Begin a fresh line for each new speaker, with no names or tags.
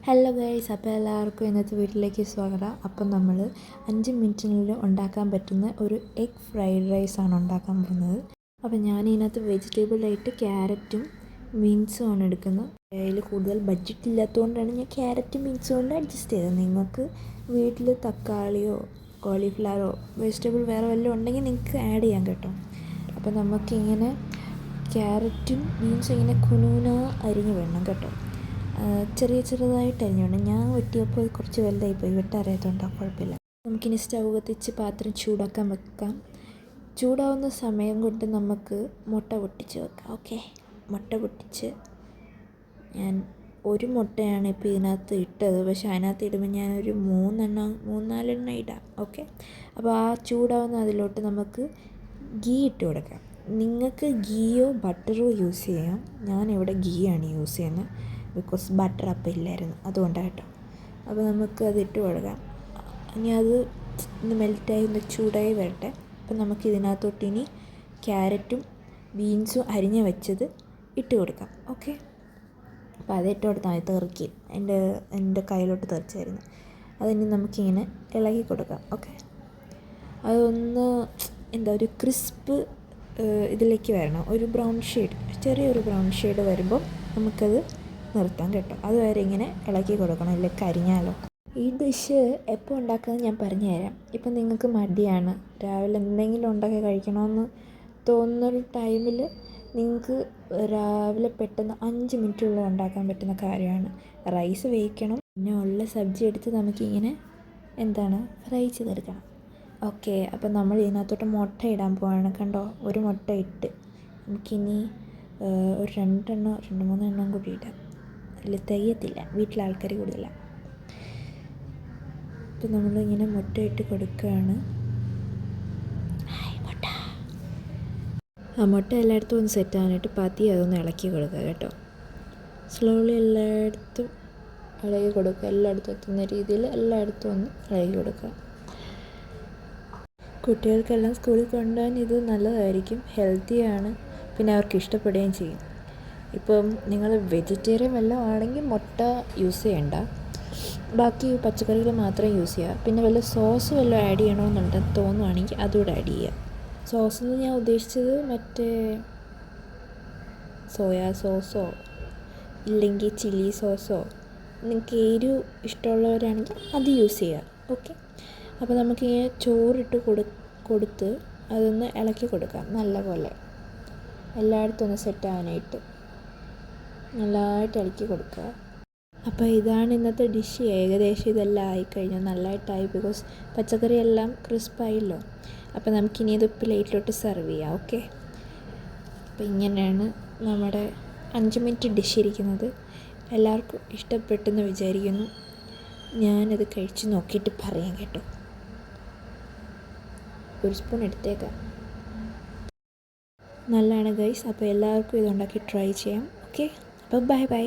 Hello guys, അപ്പോൾ എല്ലാവർക്കും ഇന്നത്തെ വീട്ടിലേക്ക് സ്വാഗതം. അപ്പം നമ്മൾ 5 മിനിറ്റിനുള്ളിൽ ഉണ്ടാക്കാൻ പറ്റുന്ന ഒരു എഗ് ഫ്രൈഡ് റൈസാണ് ഉണ്ടാക്കാൻ പോകുന്നത്. അപ്പോൾ ഞാൻ ഇതിനകത്ത് വെജിറ്റബിളായിട്ട് ക്യാരറ്റും ബീൻസും ആണ് എടുക്കുന്നത്. അതിൽ കൂടുതൽ ബഡ്ജറ്റ് ഇല്ലാത്തതുകൊണ്ടാണ് ഞാൻ ക്യാരറ്റും ബീൻസും കൊണ്ട് അഡ്ജസ്റ്റ് ചെയ്തത്. നിങ്ങൾക്ക് വീട്ടിൽ തക്കാളിയോ കോളിഫ്ലവറോ വെജിറ്റബിൾ വേറെ വല്ലതും ഉണ്ടെങ്കിൽ നിങ്ങൾക്ക് ആഡ് ചെയ്യാൻ കേട്ടോ. അപ്പോൾ നമുക്കിങ്ങനെ ക്യാരറ്റും ബീൻസും ഇങ്ങനെ കുനുകുന അരിഞ്ഞ് വേണം കേട്ടോ. ചെറുതായിട്ട് അരിഞ്ഞോണ്ട് ഞാൻ വെട്ടിയപ്പോൾ കുറച്ച് വലുതായിപ്പോയി, വെട്ടറിയാത്തതുകൊണ്ടാണ് കുഴപ്പമില്ല. നമുക്കിനി സ്റ്റൗ കത്തിച്ച് പാത്രം ചൂടാക്കാൻ വെക്കാം. ചൂടാവുന്ന സമയം കൊണ്ട് നമുക്ക് മുട്ട പൊട്ടിച്ച് വെക്കാം. ഓക്കെ, മുട്ട പൊട്ടിച്ച് ഞാൻ ഒരു മുട്ടയാണ് ഇപ്പോൾ ഇതിനകത്ത് ഇട്ടത്. പക്ഷേ അതിനകത്ത് ഇടുമ്പോൾ ഞാനൊരു 3-4 ഇടാം. ഓക്കെ, അപ്പോൾ ആ ചൂടാവുന്ന അതിലോട്ട് നമുക്ക് ഗീ ഇട്ട് കൊടുക്കാം. നിങ്ങൾക്ക് ഗീയോ ബട്ടറോ യൂസ് ചെയ്യാം. ഞാനിവിടെ ഗീ ആണ് യൂസ് ചെയ്യുന്നത്, ബിക്കോസ് ബട്ടർ അപ്പം ഇല്ലായിരുന്നു, അതുകൊണ്ടാണ് കേട്ടോ. അപ്പോൾ നമുക്ക് അത് ഇട്ട് കൊടുക്കാം. ഇനി അത് ഒന്ന് മെൽറ്റായി ഒന്ന് ചൂടായി വരട്ടെ. അപ്പം നമുക്ക് ഇതിനകത്തോട്ട് ഇനി ക്യാരറ്റും ബീൻസും അരിഞ്ഞ് വെച്ചത് ഇട്ട് കൊടുക്കാം. ഓക്കെ, അപ്പോൾ അത് ഇട്ട് കൊടുത്താൽ മതി. തെറിക്കും, എൻ്റെ കയ്യിലോട്ട് തെറിച്ചായിരുന്നു. അതിന് നമുക്കിങ്ങനെ ഇളകി കൊടുക്കാം. ഓക്കെ, അതൊന്ന് ഒരു ക്രിസ്പ് ഇതിലേക്ക് വരണം. ഒരു ബ്രൗൺ ഷെയ്ഡ്, ചെറിയൊരു ബ്രൗൺ ഷെയ്ഡ് വരുമ്പം നമുക്കത് നിർത്താം കേട്ടോ. അതുവരെ ഇങ്ങനെ ഇളക്കി കൊടുക്കണം, ഇല്ല കരിഞ്ഞാലോ. ഈ ഡിഷ് എപ്പോൾ ഉണ്ടാക്കുന്നത് ഞാൻ പറഞ്ഞു തരാം. ഇപ്പം നിങ്ങൾക്ക് മടിയാണ്, രാവിലെ എന്തെങ്കിലും ഉണ്ടാക്കി കഴിക്കണമെന്ന് തോന്നുന്നൊരു ടൈമിൽ നിങ്ങൾക്ക് രാവിലെ പെട്ടെന്ന് 5 മിനിറ്റുള്ളിൽ ഉണ്ടാക്കാൻ പറ്റുന്ന കാര്യമാണ്. റൈസ് വേവിക്കണം, പിന്നെ ഉള്ള സബ്ജി എടുത്ത് നമുക്കിങ്ങനെ ഫ്രൈ ചെയ്തെടുക്കണം. ഓക്കെ, അപ്പം നമ്മൾ ഇതിനകത്തോട്ട് മുട്ട ഇടാൻ പോവാണ്. കണ്ടോ, ഒരു മുട്ട ഇട്ട് നമുക്കിനി ഒരു 2-3 എണ്ണം കൂടി ഇടാം. അതിൽ തികയത്തില്ല, വീട്ടിലെ ആൾക്കാർ കൂടുതലാണ്. ഇപ്പം നമ്മളിങ്ങനെ മുട്ട ഇട്ട് കൊടുക്കുകയാണ്. ആ മുട്ട എല്ലായിടത്തും ഒന്ന് സെറ്റ് ആവാനായിട്ട് പതിയെ അതൊന്ന് ഇളക്കി കൊടുക്കുക കേട്ടോ. സ്ലോലി എല്ലായിടത്തും ഇളകി കൊടുക്കുക, എല്ലായിടത്തും എത്തുന്ന രീതിയിൽ എല്ലായിടത്തും ഒന്ന് ഇളകി കൊടുക്കുക. കുട്ടികൾക്കെല്ലാം സ്കൂളിൽ കൊണ്ടുപോകാൻ ഇത് നല്ലതായിരിക്കും, ഹെൽത്തിയാണ്, പിന്നെ അവർക്ക് ഇഷ്ടപ്പെടുകയും ചെയ്യും. ഇപ്പം നിങ്ങൾ വെജിറ്റേറിയൻ വല്ലതും ആണെങ്കിൽ മുട്ട യൂസ് ചെയ്യണ്ട, ബാക്കി പച്ചക്കറികൾ മാത്രം യൂസ് ചെയ്യുക. പിന്നെ വല്ല സോസ് വല്ലതും ആഡ് ചെയ്യണമെന്നുണ്ടെന്ന് തോന്നുവാണെങ്കിൽ അതുകൂടെ ആഡ് ചെയ്യുക. സോസ് എന്ന് ഞാൻ ഉദ്ദേശിച്ചത് മറ്റേ സോയാ സോസോ ഇല്ലെങ്കിൽ ചില്ലി സോസോ, നിങ്ങൾക്ക് എരിവ് ഇഷ്ടമുള്ളവരാണെങ്കിൽ അത് യൂസ് ചെയ്യുക. ഓക്കെ, അപ്പോൾ നമുക്കിങ്ങനെ ചോറിട്ട് കൊടുത്ത് അതൊന്ന് ഇളക്കി കൊടുക്കാം നല്ലപോലെ, എല്ലായിടത്തും ഒന്ന് സെറ്റ് ആവാനായിട്ട് നല്ലതായിട്ട് ഇളക്കി കൊടുക്കുക. അപ്പോൾ ഇതാണ് ഇന്നത്തെ ഡിഷ്. ഏകദേശം ഇതെല്ലാം ആയിക്കഴിഞ്ഞു, നല്ലതായിട്ടായി, ബിക്കോസ് പച്ചക്കറി എല്ലാം ക്രിസ്പായല്ലോ. അപ്പോൾ നമുക്കിനി ഇത് പ്ലേറ്റിലോട്ട് സെർവ് ചെയ്യാം. ഓക്കെ, അപ്പോൾ ഇങ്ങനെയാണ് നമ്മുടെ 5 മിനിറ്റ് ഡിഷ് ഇരിക്കുന്നത്. എല്ലാവർക്കും ഇഷ്ടപ്പെട്ടെന്ന് വിചാരിക്കുന്നു. ഞാനത് കഴിച്ച് നോക്കിയിട്ട് പറയാം കേട്ടോ. ഒരു സ്പൂൺ എടുത്തേക്കാം. നല്ലതാണ് ഗൈസ്. അപ്പോൾ എല്ലാവർക്കും ഇതുണ്ടാക്കി ട്രൈ ചെയ്യാം. ഓക്കെ, അപ്പോൾ ബൈ.